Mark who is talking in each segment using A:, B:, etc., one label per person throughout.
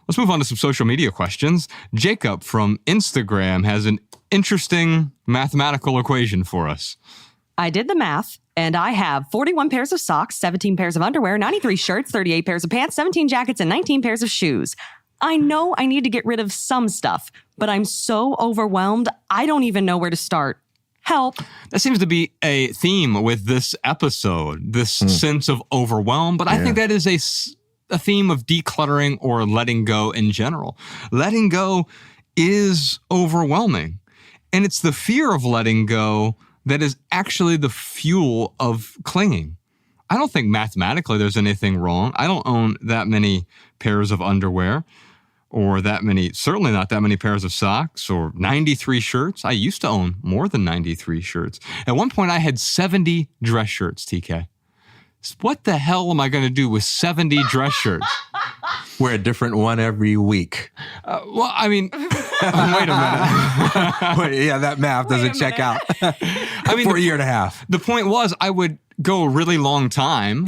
A: Let's move on to some social media questions. Jacob from Instagram has an interesting mathematical equation for us.
B: I did the math, and I have 41 pairs of socks, 17 pairs of underwear, 93 shirts, 38 pairs of pants, 17 jackets, and 19 pairs of shoes. I know I need to get rid of some stuff, but I'm so overwhelmed, I don't even know where to start. Help.
A: That seems to be a theme with this episode, this sense of overwhelm, but I think that is a theme of decluttering or letting go in general. Letting go is overwhelming, and it's the fear of letting go that is actually the fuel of clinging. I don't think mathematically there's anything wrong. I don't own that many pairs of underwear or certainly not that many pairs of socks or 93 shirts. I used to own more than 93 shirts. At one point, I had 70 dress shirts, TK. What the hell am I going to do with 70 dress shirts?
C: Wear a different one every week.
A: Well, I mean, wait a minute.
C: Yeah, that math doesn't check out.
A: I mean,
C: for a year and a half.
A: The point was I would go a really long time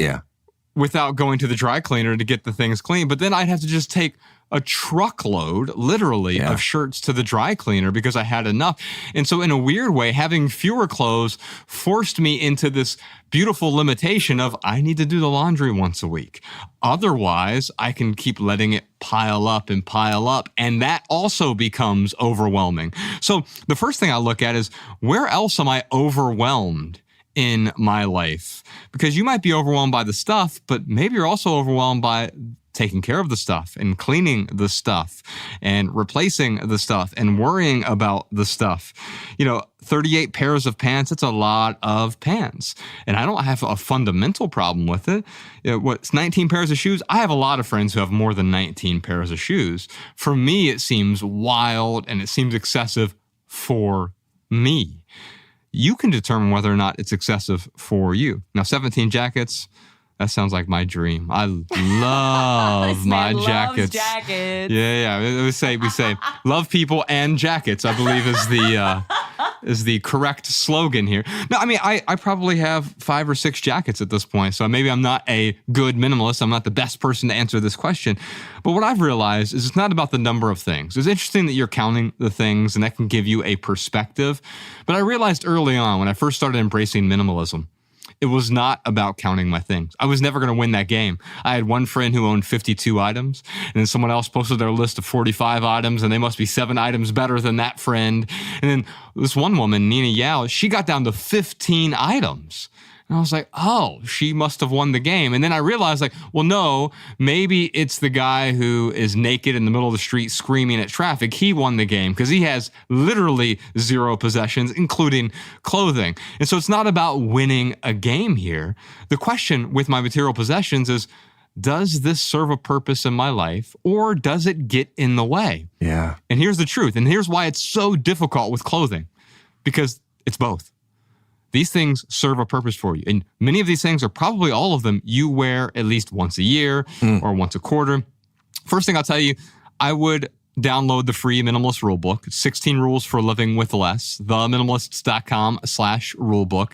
A: without going to the dry cleaner to get the things clean. But then I'd have to just take a truckload, literally, of shirts to the dry cleaner because I had enough. And so in a weird way, having fewer clothes forced me into this beautiful limitation of I need to do the laundry once a week. Otherwise, I can keep letting it pile up. And that also becomes overwhelming. So the first thing I look at is where else am I overwhelmed in my life? Because you might be overwhelmed by the stuff, but maybe you're also overwhelmed by taking care of the stuff and cleaning the stuff and replacing the stuff and worrying about the stuff. 38 pairs of pants, it's a lot of pants. And I don't have a fundamental problem with it. What's 19 pairs of shoes? I have a lot of friends who have more than 19 pairs of shoes. For me, it seems wild and it seems excessive for me. You can determine whether or not it's excessive for you. Now, 17 jackets, that sounds like my dream. I love my jackets. Yeah. We say love people and jackets, I believe is the correct slogan here. No, I mean, I probably have 5 or 6 jackets at this point, so maybe I'm not a good minimalist. I'm not the best person to answer this question. But what I've realized is it's not about the number of things. It's interesting that you're counting the things, and that can give you a perspective. But I realized early on when I first started embracing minimalism, it was not about counting my things. I was never going to win that game. I had one friend who owned 52 items, and then someone else posted their list of 45 items, and they must be 7 items better than that friend. And then this one woman, Nina Yao, she got down to 15 items. And I was like, oh, she must have won the game. And then I realized, well, no, maybe it's the guy who is naked in the middle of the street screaming at traffic. He won the game because he has literally 0 possessions, including clothing. And so it's not about winning a game here. The question with my material possessions is, does this serve a purpose in my life or does it get in the way?
C: Yeah.
A: And here's the truth. And here's why it's so difficult with clothing, because it's both. These things serve a purpose for you. And many of these things, or probably all of them, you wear at least once a year or once a quarter. First thing I'll tell you, I would download the free Minimalist Rulebook. It's 16 Rules for Living with Less, theminimalists.com/rulebook.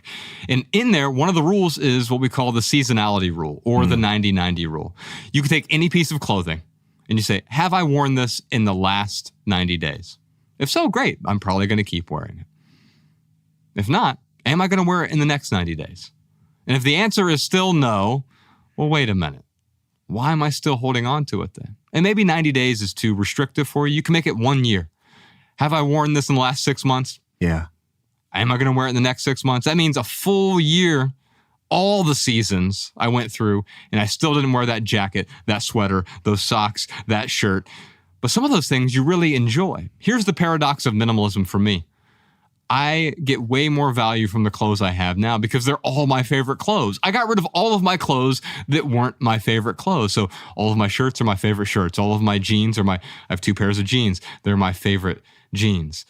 A: And in there, one of the rules is what we call the seasonality rule or the 90-90 rule. You can take any piece of clothing and you say, have I worn this in the last 90 days? If so, great. I'm probably going to keep wearing it. If not, am I going to wear it in the next 90 days? And if the answer is still no, well, wait a minute. Why am I still holding on to it then? And maybe 90 days is too restrictive for you. You can make it 1 year. Have I worn this in the last 6 months?
C: Yeah.
A: Am I going to wear it in the next 6 months? That means a full year, all the seasons I went through, and I still didn't wear that jacket, that sweater, those socks, that shirt. But some of those things you really enjoy. Here's the paradox of minimalism for me. I get way more value from the clothes I have now because they're all my favorite clothes. I got rid of all of my clothes that weren't my favorite clothes. So all of my shirts are my favorite shirts. All of my jeans I have 2 pairs of jeans. They're my favorite jeans.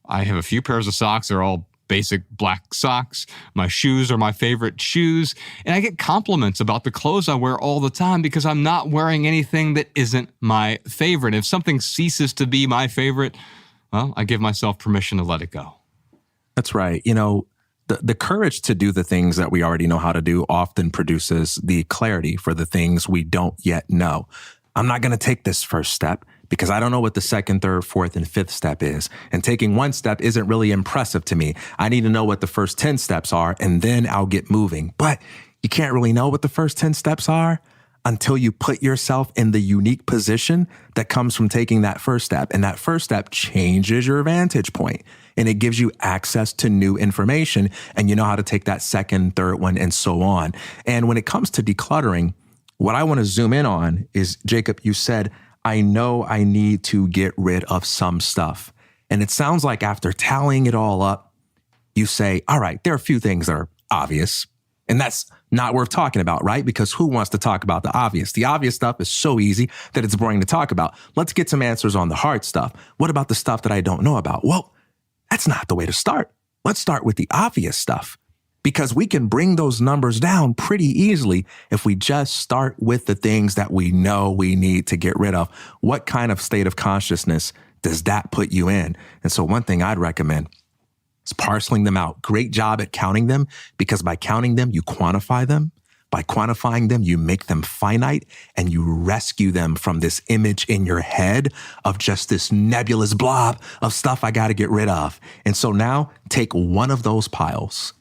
A: I have a few pairs of socks. They're all basic black socks. My shoes are my favorite shoes. And I get compliments about the clothes I wear all the time because I'm not wearing anything that isn't my favorite. If something ceases to be my favorite, well, I give myself permission to let it go.
C: That's right. The courage to do the things that we already know how to do often produces the clarity for the things we don't yet know. I'm not going to take this first step because I don't know what the second, third, fourth, and fifth step is. And taking one step isn't really impressive to me. I need to know what the first 10 steps are, and then I'll get moving. But you can't really know what the first 10 steps are until you put yourself in the unique position that comes from taking that first step. And that first step changes your vantage point, and it gives you access to new information, and you know how to take that second, third one, and so on. And when it comes to decluttering, what I want to zoom in on is, Jacob, you said, I know I need to get rid of some stuff. And it sounds like after tallying it all up, you say, all right, there are a few things that are obvious. And that's not worth talking about, right? Because who wants to talk about the obvious? The obvious stuff is so easy that it's boring to talk about. Let's get some answers on the hard stuff. What about the stuff that I don't know about? Well, that's not the way to start. Let's start with the obvious stuff, because we can bring those numbers down pretty easily if we just start with the things that we know we need to get rid of. What kind of state of consciousness does that put you in? And so one thing I'd recommend is parceling them out. Great job at counting them, because by counting them, you quantify them. By quantifying them, you make them finite, and you rescue them from this image in your head of just this nebulous blob of stuff I got to get rid of. And so now take one of those piles,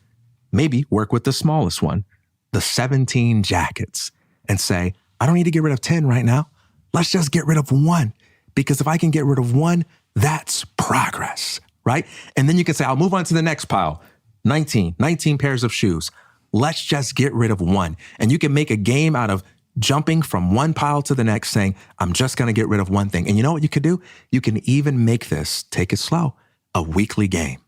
C: maybe work with the smallest one, the 17 jackets, and say, I don't need to get rid of 10 right now. Let's just get rid of one. Because if I can get rid of one, that's progress, right? And then you can say, I'll move on to the next pile, 19 pairs of shoes. Let's just get rid of one. And you can make a game out of jumping from one pile to the next, saying, I'm just going to get rid of one thing. And you know what you could do? You can even make this, take it slow, a weekly game.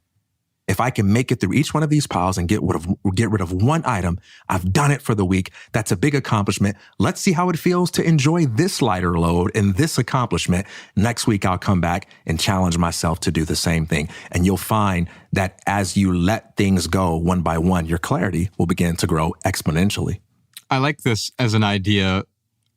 C: If I can make it through each one of these piles and get rid of one item, I've done it for the week. That's a big accomplishment. Let's see how it feels to enjoy this lighter load and this accomplishment. Next week, I'll come back and challenge myself to do the same thing. And you'll find that as you let things go one by one, your clarity will begin to grow exponentially.
A: I like this as an idea.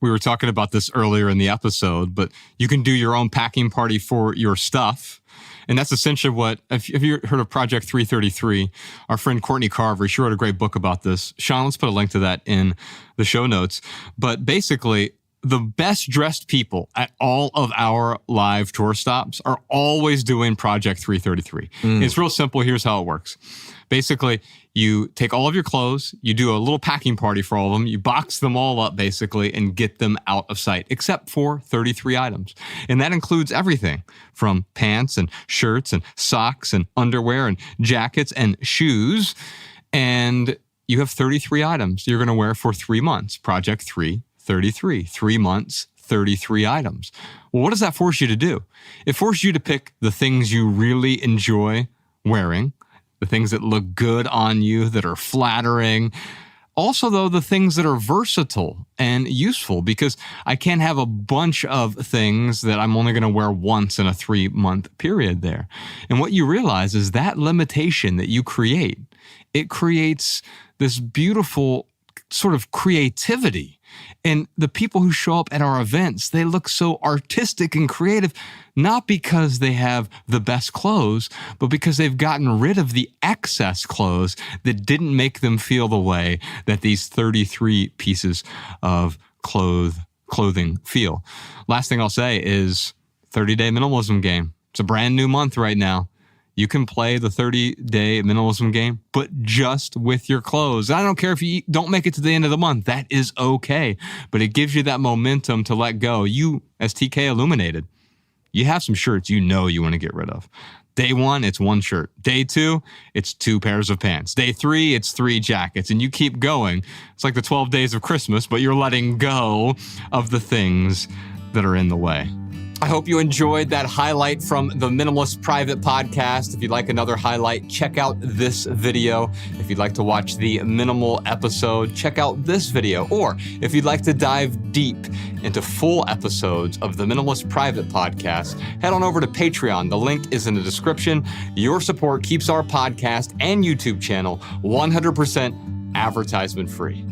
A: We were talking about this earlier in the episode, but you can do your own packing party for your stuff. And that's essentially what, if you heard of Project 333, our friend Courtney Carver, she wrote a great book about this. Sean, let's put a link to that in the show notes. But basically, the best dressed people at all of our live tour stops are always doing Project 333. It's real simple. Here's how it works. Basically, you take all of your clothes, you do a little packing party for all of them, you box them all up basically and get them out of sight, except for 33 items. And that includes everything from pants and shirts and socks and underwear and jackets and shoes. And you have 33 items you're going to wear for 3 months. Project 333, 3 months, 33 items. Well, what does that force you to do? It forces you to pick the things you really enjoy wearing, the things that look good on you, that are flattering. Also, though, the things that are versatile and useful, because I can't have a bunch of things that I'm only going to wear once in a 3-month period there. And what you realize is that limitation that you create, it creates this beautiful sort of creativity. And the people who show up at our events, they look so artistic and creative, not because they have the best clothes, but because they've gotten rid of the excess clothes that didn't make them feel the way that these 33 pieces of clothing feel. Last thing I'll say is 30-day minimalism game. It's a brand new month right now. You can play the 30-day minimalism game, but just with your clothes. I don't care if you don't make it to the end of the month. That is okay. But it gives you that momentum to let go. You, as TK illuminated, you have some shirts you know you want to get rid of. Day 1, it's 1 shirt. Day 2, it's 2 pairs of pants. Day 3, it's 3 jackets. And you keep going. It's like the 12 days of Christmas, but you're letting go of the things that are in the way. I hope you enjoyed that highlight from the Minimalist Private Podcast. If you'd like another highlight, check out this video. If you'd like to watch the minimal episode, check out this video. Or if you'd like to dive deep into full episodes of the Minimalist Private Podcast, head on over to Patreon. The link is in the description. Your support keeps our podcast and YouTube channel 100% advertisement free.